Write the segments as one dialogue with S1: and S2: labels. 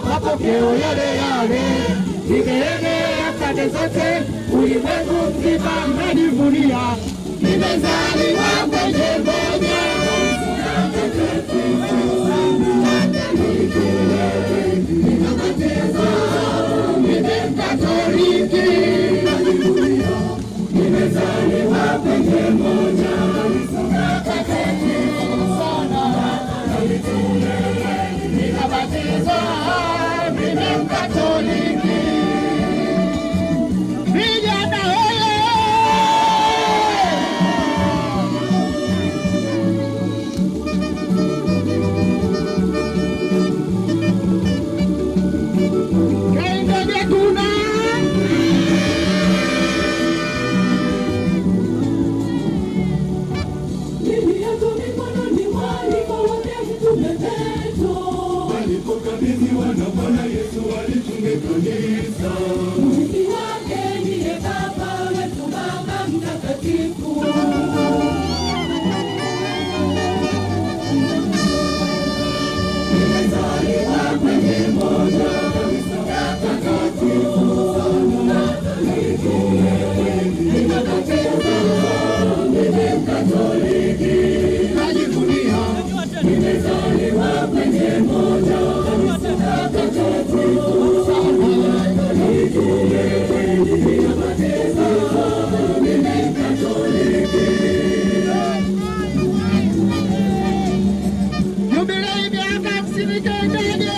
S1: Mapokeo yale yale, nimeenea pande zote, ulimwengu mzima mnajivunia, nimezaliwa kwenye moja. Ninabatizwa, nimekatoliki, nimezaliwa kwenye moja. Ninabatizwa, Katoliki. Vijana oye! Kaingoje tuna mimi yako mikononi mwako wote tumetetwa walipokabidhiwa na Bwana Yesu walitunge kanisa. Mrithi wake ndiye Baba wetu, Baba Mtakatifu. Nimezaliwa kwenye moja takatifu, mimi Mkatoliki, najivunia nimezaliwa kwenye moja Jubilei miaka 50 itaendaje?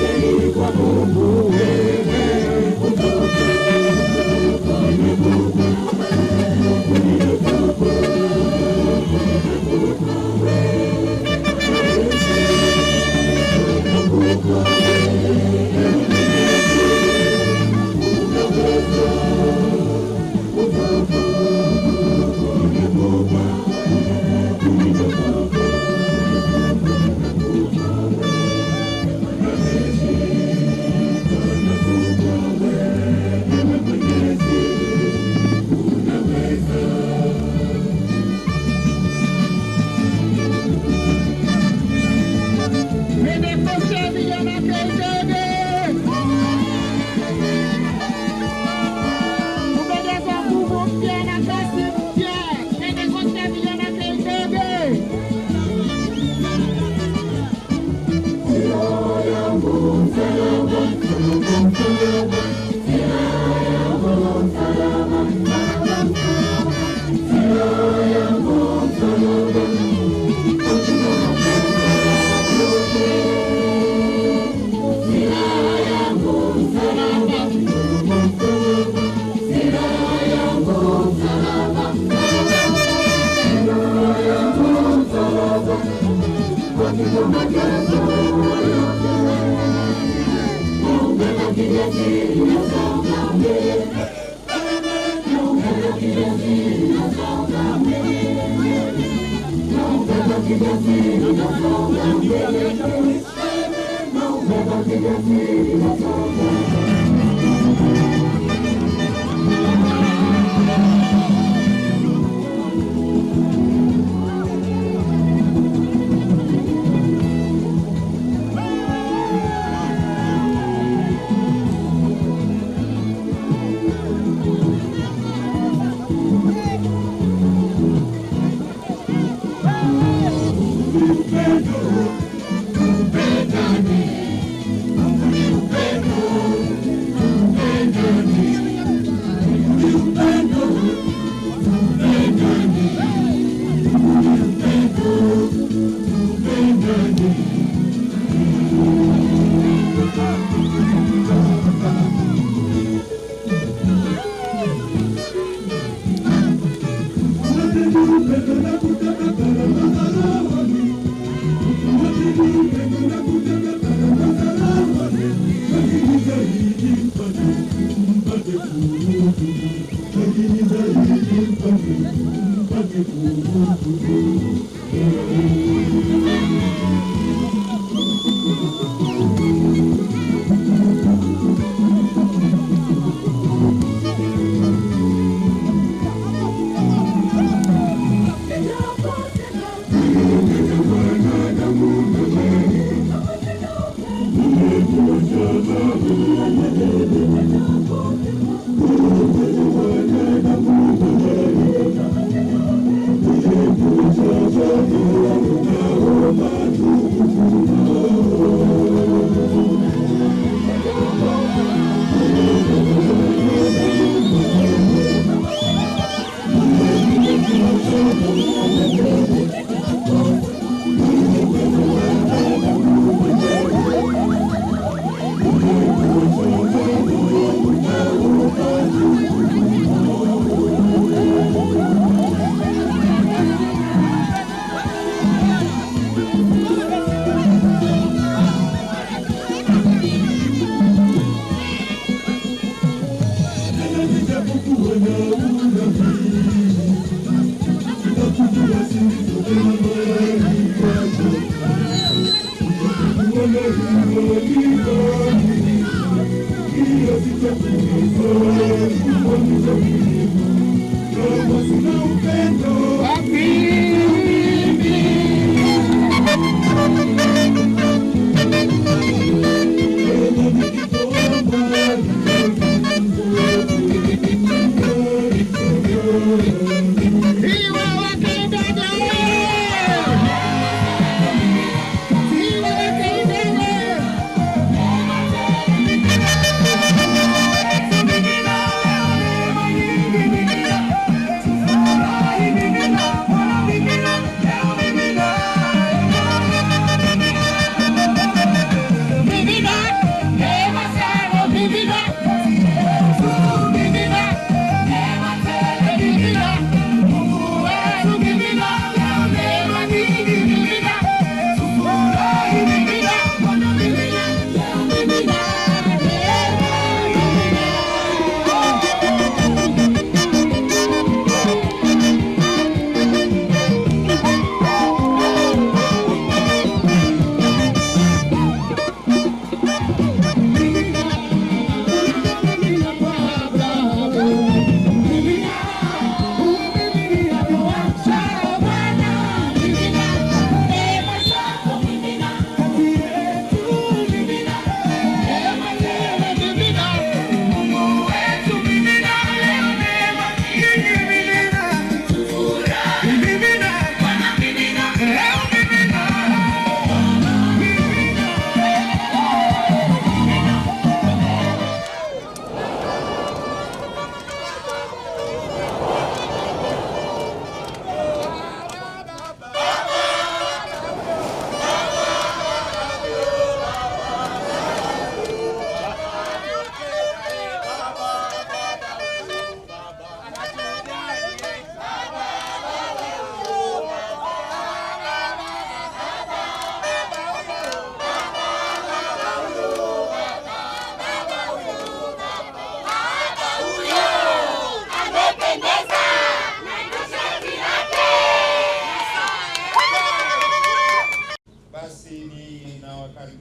S1: Mungu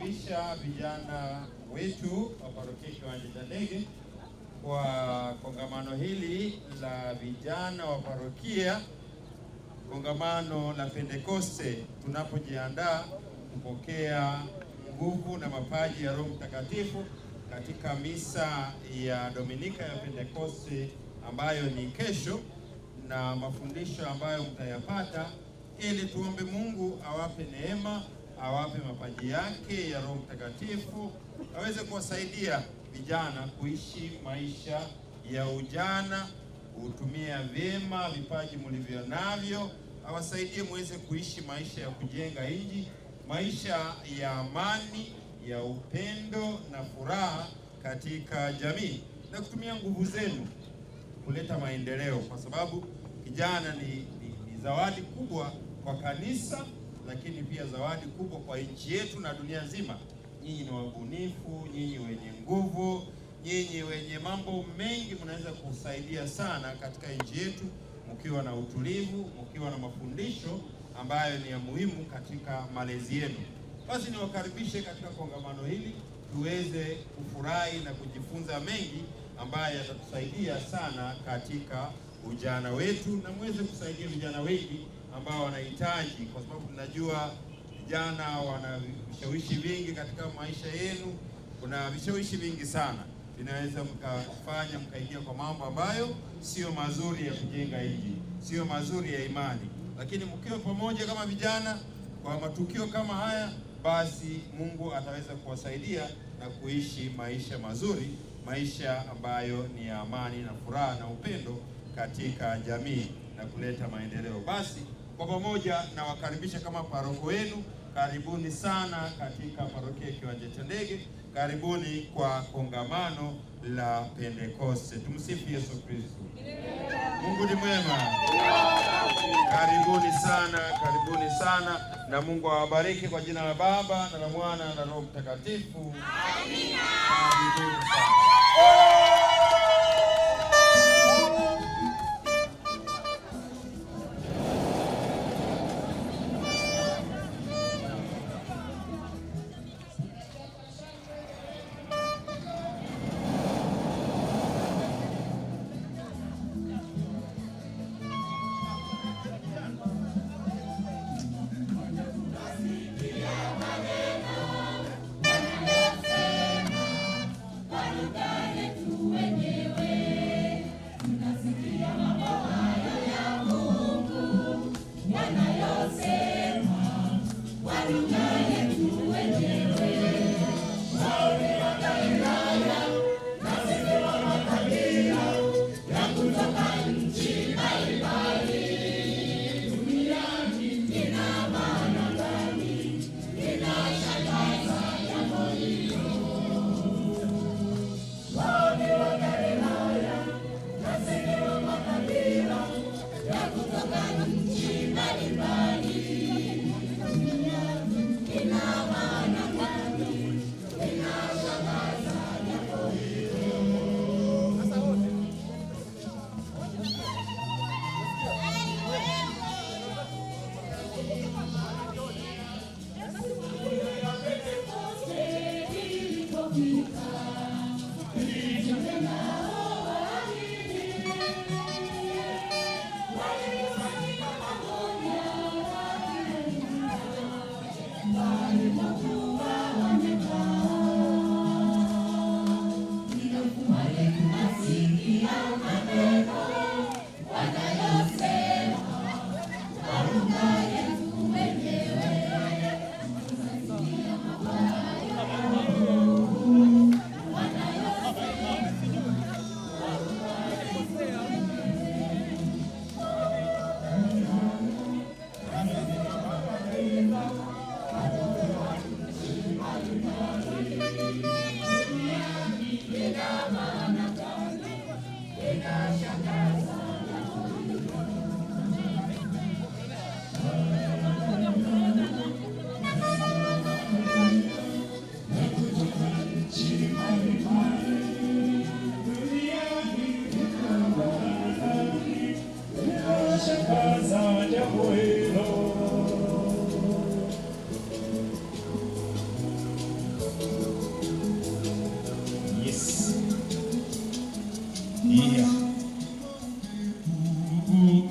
S2: kuwakaribisha vijana wetu wa parokia Kiwanja cha Ndege kwa kongamano hili la vijana wa parokia, kongamano la Pentekoste, tunapojiandaa kupokea nguvu na mapaji ya Roho Mtakatifu katika misa ya Dominika ya Pentekoste ambayo ni kesho, na mafundisho ambayo mtayapata, ili tuombe Mungu awape neema, awape mapaji yake ya Roho Mtakatifu, aweze kuwasaidia vijana kuishi maisha ya ujana, kutumia vyema vipaji mlivyo navyo, awasaidie muweze kuishi maisha ya kujenga nchi, maisha ya amani, ya upendo na furaha katika jamii, na kutumia nguvu zenu kuleta maendeleo, kwa sababu kijana ni zawadi kubwa kwa kanisa, lakini pia zawadi kubwa kwa nchi yetu na dunia nzima. Nyinyi ni wabunifu, nyinyi wenye nguvu, nyinyi wenye mambo mengi, mnaweza kusaidia sana katika nchi yetu, mkiwa na utulivu, mkiwa na mafundisho ambayo ni ya muhimu katika malezi yenu. Basi niwakaribishe katika kongamano hili, tuweze kufurahi na kujifunza mengi ambayo yatatusaidia sana katika ujana wetu, na muweze kusaidia vijana wengi ambao wanahitaji, kwa sababu tunajua vijana wana vishawishi vingi katika maisha yenu. Kuna vishawishi vingi sana vinaweza mkafanya mkaingia kwa mambo ambayo sio mazuri ya kujenga nchi, sio mazuri ya imani. Lakini mkiwa pamoja kama vijana kwa matukio kama haya, basi Mungu ataweza kuwasaidia na kuishi maisha mazuri, maisha ambayo ni ya amani na furaha na upendo katika jamii na kuleta maendeleo. Basi kwa pamoja nawakaribisha kama paroko wenu, karibuni sana katika parokia Kiwanja cha Ndege, karibuni kwa kongamano la Pentekoste. Tumsifu Yesu Kristo. Mungu ni mwema. Karibuni sana, karibuni sana, na Mungu awabariki kwa jina la Baba na la Mwana na Roho Mtakatifu. Amina. Karibuni sana.
S1: To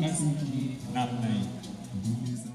S3: Basi namna hii.